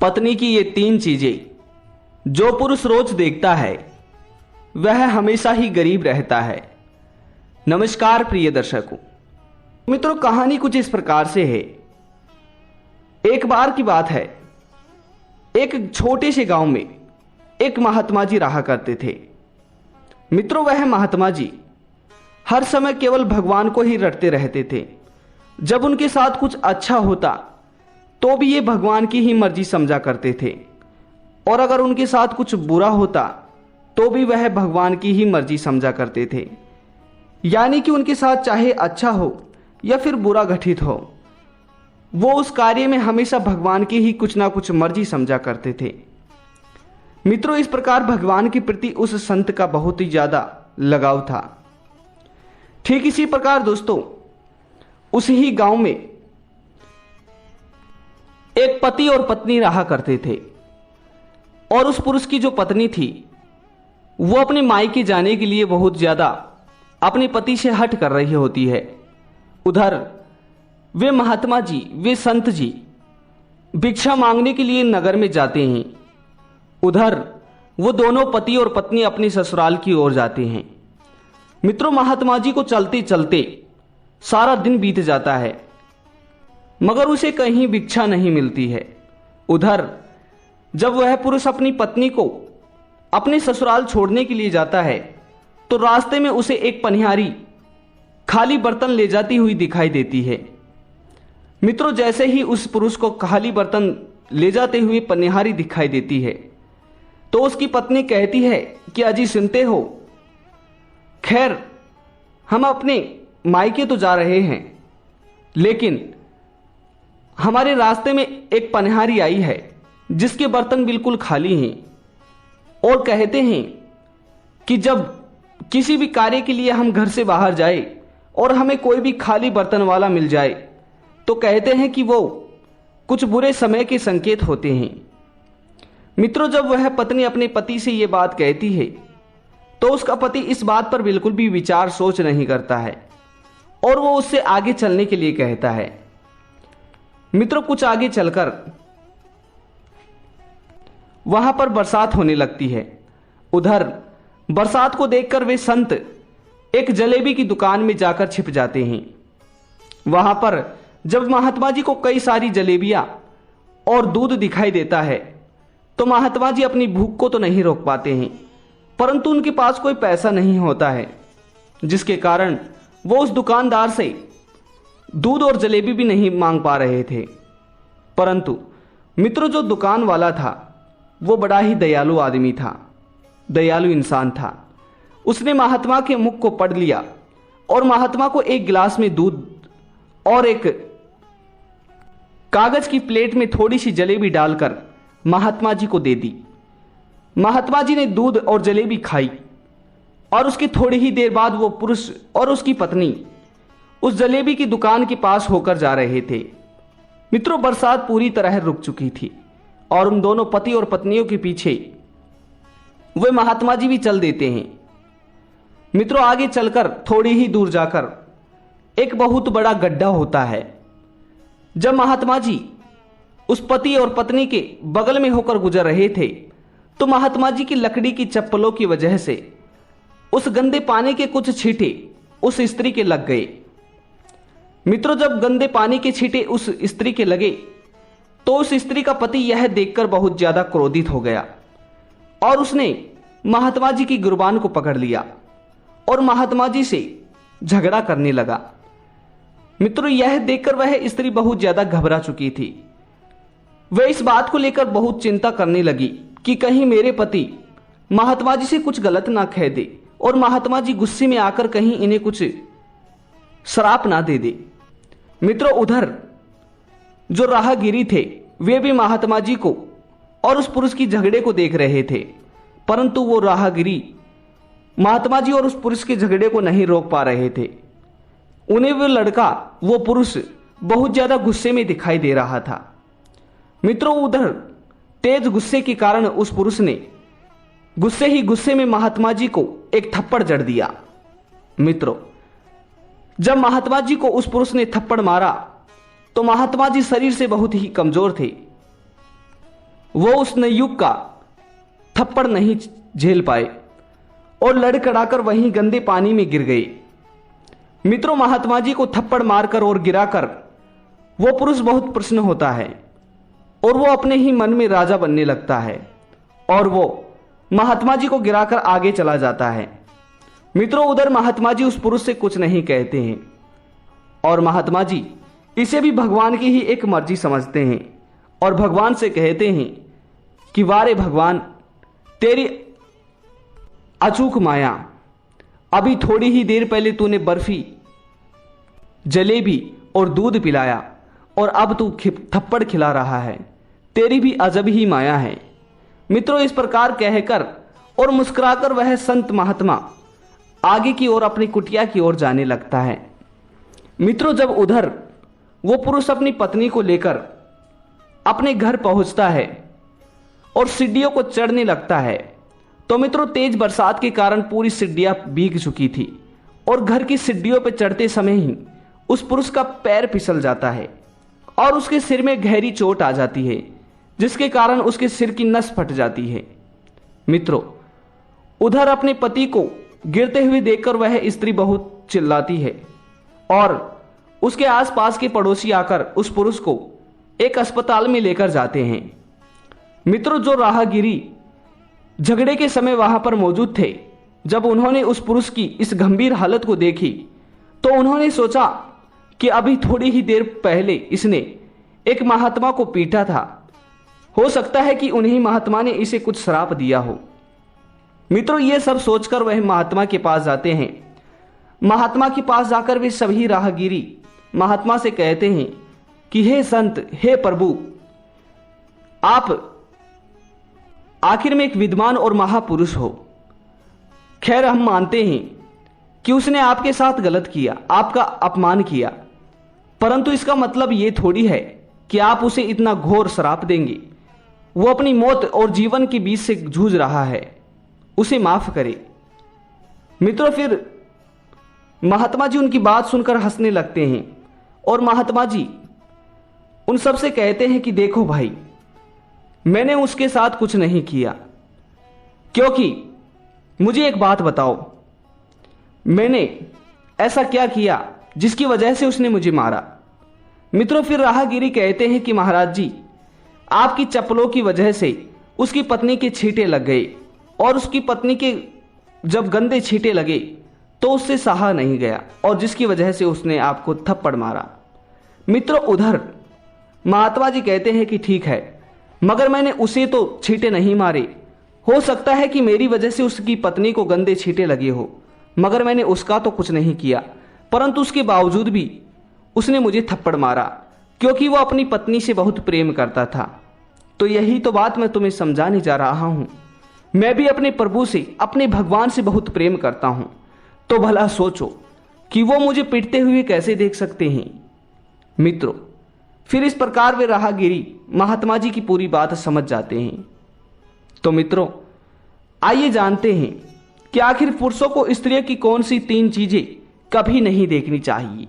पत्नी की ये 3 चीजें जो पुरुष रोज देखता है वह हमेशा ही गरीब रहता है। नमस्कार प्रिय दर्शकों। मित्रों, कहानी कुछ इस प्रकार से है। एक बार की बात है, एक छोटे से गांव में एक महात्मा जी रहा करते थे। मित्रों, वह महात्मा जी हर समय केवल भगवान को ही रटते रहते थे। जब उनके साथ कुछ अच्छा होता तो भी ये भगवान की ही मर्जी समझा करते थे, और अगर उनके साथ कुछ बुरा होता तो भी वह भगवान की ही मर्जी समझा करते थे। यानी कि उनके साथ चाहे अच्छा हो या फिर बुरा घटित हो, वो उस कार्य में हमेशा भगवान की ही कुछ ना कुछ मर्जी समझा करते थे। मित्रों, इस प्रकार भगवान के प्रति उस संत का बहुत ही ज्यादा लगाव था। ठीक इसी प्रकार दोस्तों, उसी ही गांव में एक पति और पत्नी रहा करते थे, और उस पुरुष की जो पत्नी थी वो अपने मायके जाने के लिए बहुत ज्यादा अपने पति से हट कर रही होती है। उधर वे महात्मा जी, वे संत जी भिक्षा मांगने के लिए नगर में जाते हैं। उधर वो दोनों पति और पत्नी अपने ससुराल की ओर जाते हैं। मित्रों, महात्मा जी को चलते चलते सारा दिन बीत जाता है, मगर उसे कहीं भिक्षा नहीं मिलती है। उधर जब वह पुरुष अपनी पत्नी को अपने ससुराल छोड़ने के लिए जाता है तो रास्ते में उसे एक पनिहारी खाली बर्तन ले जाती हुई दिखाई देती है। मित्रों, जैसे ही उस पुरुष को खाली बर्तन ले जाते हुए पनिहारी दिखाई देती है तो उसकी पत्नी कहती है कि अजी सुनते हो, खैर हम अपने मायके तो जा रहे हैं, लेकिन हमारे रास्ते में एक पनिहारी आई है जिसके बर्तन बिल्कुल खाली हैं, और कहते हैं कि जब किसी भी कार्य के लिए हम घर से बाहर जाए और हमें कोई भी खाली बर्तन वाला मिल जाए तो कहते हैं कि वो कुछ बुरे समय के संकेत होते हैं। मित्रों, जब वह पत्नी अपने पति से ये बात कहती है तो उसका पति इस बात पर बिल्कुल भी विचार सोच नहीं करता है और वो उससे आगे चलने के लिए कहता है। मित्रों, कुछ आगे चलकर वहां पर बरसात होने लगती है। उधर बरसात को देखकर वे संत एक जलेबी की दुकान में जाकर छिप जाते हैं। वहां पर जब महात्मा जी को कई सारी जलेबियां और दूध दिखाई देता है तो महात्मा जी अपनी भूख को तो नहीं रोक पाते हैं, परंतु उनके पास कोई पैसा नहीं होता है, जिसके कारण वो उस दुकानदार से दूध और जलेबी भी नहीं मांग पा रहे थे। परंतु मित्रों, जो दुकान वाला था वो बड़ा ही दयालु आदमी था, दयालु इंसान था। उसने महात्मा के मुख को पढ़ लिया और महात्मा को एक गिलास में दूध और एक कागज की प्लेट में थोड़ी सी जलेबी डालकर महात्मा जी को दे दी। महात्मा जी ने दूध और जलेबी खाई और उसकी थोड़ी ही देर बाद वो पुरुष और उसकी पत्नी उस जलेबी की दुकान के पास होकर जा रहे थे। मित्रों, बरसात पूरी तरह रुक चुकी थी और उन दोनों पति और पत्नियों के पीछे वे महात्मा जी भी चल देते हैं। मित्रों, आगे चलकर थोड़ी ही दूर जाकर एक बहुत बड़ा गड्ढा होता है। जब महात्मा जी उस पति और पत्नी के बगल में होकर गुजर रहे थे तो महात्मा जी की लकड़ी की चप्पलों की वजह से उस गंदे पानी के कुछ छींटे उस स्त्री के लग गए। मित्रों, जब गंदे पानी के छींटे उस स्त्री के लगे तो उस स्त्री का पति यह देखकर बहुत ज्यादा क्रोधित हो गया और उसने महात्मा जी की गुरबान को पकड़ लिया और महात्मा जी से झगड़ा करने लगा। मित्रों, यह देखकर वह स्त्री बहुत ज्यादा घबरा चुकी थी। वह इस बात को लेकर बहुत चिंता करने लगी कि कहीं मेरे पति महात्मा जी से कुछ गलत ना कह दे और महात्मा जी गुस्से में आकर कहीं इन्हें कुछ श्राप ना दे दे। मित्रों, उधर जो राहगीरी थे वे भी महात्मा जी को और उस पुरुष की झगड़े को देख रहे थे, परंतु वो राहगीरी महात्मा जी और उस पुरुष के झगड़े को नहीं रोक पा रहे थे। उन्हें वो लड़का, वो पुरुष बहुत ज्यादा गुस्से में दिखाई दे रहा था। मित्रों, उधर तेज गुस्से के कारण उस पुरुष ने गुस्से में महात्मा जी को एक थप्पड़ जड़ दिया। मित्रों, जब महात्मा जी को उस पुरुष ने थप्पड़ मारा तो महात्मा जी शरीर से बहुत ही कमजोर थे। वो उस नयुग का थप्पड़ नहीं झेल पाए और लड़खड़ाकर वहीं गंदे पानी में गिर गए। मित्रों, महात्मा जी को थप्पड़ मारकर और गिराकर वो पुरुष बहुत प्रसन्न होता है और वो अपने ही मन में राजा बनने लगता है और वो महात्मा जी को गिराकर आगे चला जाता है। मित्रों, उधर महात्मा जी उस पुरुष से कुछ नहीं कहते हैं और महात्मा जी इसे भी भगवान की ही एक मर्जी समझते हैं और भगवान से कहते हैं कि वारे भगवान, तेरी अचूक माया, अभी थोड़ी ही देर पहले तूने बर्फी, जलेबी और दूध पिलाया और अब तू थप्पड़ खिला रहा है, तेरी भी अजब ही माया है। मित्रों, इस प्रकार कहकर और मुस्कुराकर वह संत महात्मा आगे की ओर अपनी कुटिया की ओर जाने लगता है। मित्रों, जब उधर वो पुरुष अपनी पत्नी को लेकर अपने घर पहुंचता है और सीढ़ियों को चढ़ने लगता है तो मित्रों, तेज बरसात के कारण पूरी सीढ़ियां भीग चुकी थी और घर की सीढ़ियों पर चढ़ते समय ही उस पुरुष का पैर फिसल जाता है और उसके सिर में गहरी चोट आ जाती है, जिसके कारण उसके सिर की नस फट जाती है। मित्रों, उधर अपने पति को गिरते हुए देखकर वह स्त्री बहुत चिल्लाती है और उसके आसपास के पड़ोसी आकर उस पुरुष को एक अस्पताल में लेकर जाते हैं। मित्रों, जो राहगीरी झगड़े के समय वहां पर मौजूद थे, जब उन्होंने उस पुरुष की इस गंभीर हालत को देखी तो उन्होंने सोचा कि अभी थोड़ी ही देर पहले इसने एक महात्मा को पीटा था, हो सकता है कि उन्हीं महात्मा ने इसे कुछ श्राप दिया हो। मित्रों, ये सब सोचकर वह महात्मा के पास जाते हैं। महात्मा के पास जाकर वे सभी राहगीरी महात्मा से कहते हैं कि हे संत, हे प्रभु, आप आखिर में एक विद्वान और महापुरुष हो। खैर, हम मानते हैं कि उसने आपके साथ गलत किया, आपका अपमान किया, परंतु इसका मतलब यह थोड़ी है कि आप उसे इतना घोर श्राप देंगे। वो अपनी मौत और जीवन के बीच से जूझ रहा है, उसे माफ करें। मित्रों, फिर महात्मा जी उनकी बात सुनकर हंसने लगते हैं और महात्मा जी उन सब से कहते हैं कि देखो भाई, मैंने उसके साथ कुछ नहीं किया, क्योंकि मुझे एक बात बताओ, मैंने ऐसा क्या किया जिसकी वजह से उसने मुझे मारा। मित्रों, फिर राहगीरी कहते हैं कि महाराज जी, आपकी चप्पलों की वजह से उसकी पत्नी के छींटे लग गए और उसकी पत्नी के जब गंदे छींटे लगे तो उससे सहा नहीं गया और जिसकी वजह से उसने आपको थप्पड़ मारा। मित्रों, उधर महात्मा जी कहते हैं कि ठीक है, मगर मैंने उसे तो छींटे नहीं मारे, हो सकता है कि मेरी वजह से उसकी पत्नी को गंदे छींटे लगे हो, मगर मैंने उसका तो कुछ नहीं किया, परंतु उसके बावजूद भी उसने मुझे थप्पड़ मारा क्योंकि वो अपनी पत्नी से बहुत प्रेम करता था। तो यही तो बात मैं तुम्हें समझाने जा रहा हूं। मैं भी अपने प्रभु से, अपने भगवान से बहुत प्रेम करता हूं, तो भला सोचो कि वो मुझे पीटते हुए कैसे देख सकते हैं। मित्रों, फिर इस प्रकार वे राहगीरी महात्मा जी की पूरी बात समझ जाते हैं। तो मित्रों, आइए जानते हैं कि आखिर पुरुषों को स्त्रियों की कौन सी 3 चीजें कभी नहीं देखनी चाहिए,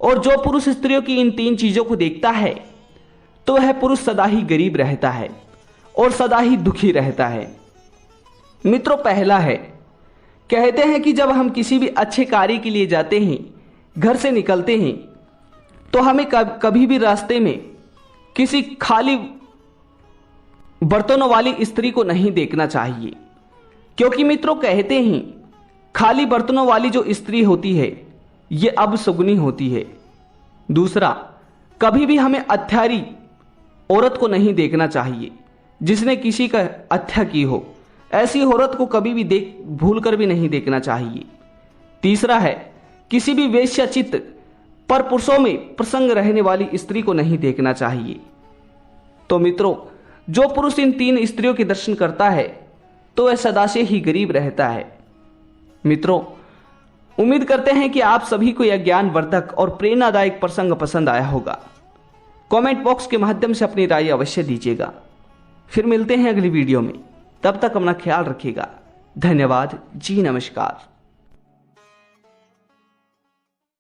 और जो पुरुष स्त्रियों की इन 3 चीजों को देखता है तो वह पुरुष सदा ही गरीब रहता है और सदा ही दुखी रहता है। मित्रों, पहला है, कहते हैं कि जब हम किसी भी अच्छे कार्य के लिए जाते हैं, घर से निकलते हैं, तो हमें कभी भी रास्ते में किसी खाली बर्तनों वाली स्त्री को नहीं देखना चाहिए, क्योंकि मित्रों कहते हैं खाली बर्तनों वाली जो स्त्री होती है ये अपशगुनी होती है। दूसरा, कभी भी हमें हत्यारी औरत को नहीं देखना चाहिए जिसने किसी का हत्या की हो, ऐसी औरत को कभी भी भूल कर भी नहीं देखना चाहिए। तीसरा है, किसी भी वेश्याचित पर पुरुषों में प्रसंग रहने वाली स्त्री को नहीं देखना चाहिए। तो मित्रों, जो पुरुष इन 3 स्त्रियों के दर्शन करता है तो वह सदा से ही गरीब रहता है। मित्रों, उम्मीद करते हैं कि आप सभी को यह ज्ञानवर्धक और प्रेरणादायक प्रसंग पसंद आया होगा। कमेंट बॉक्स के माध्यम से अपनी राय अवश्य दीजिएगा। फिर मिलते हैं अगली वीडियो में, तब तक अपना ख्याल रखिएगा। धन्यवाद जी, नमस्कार।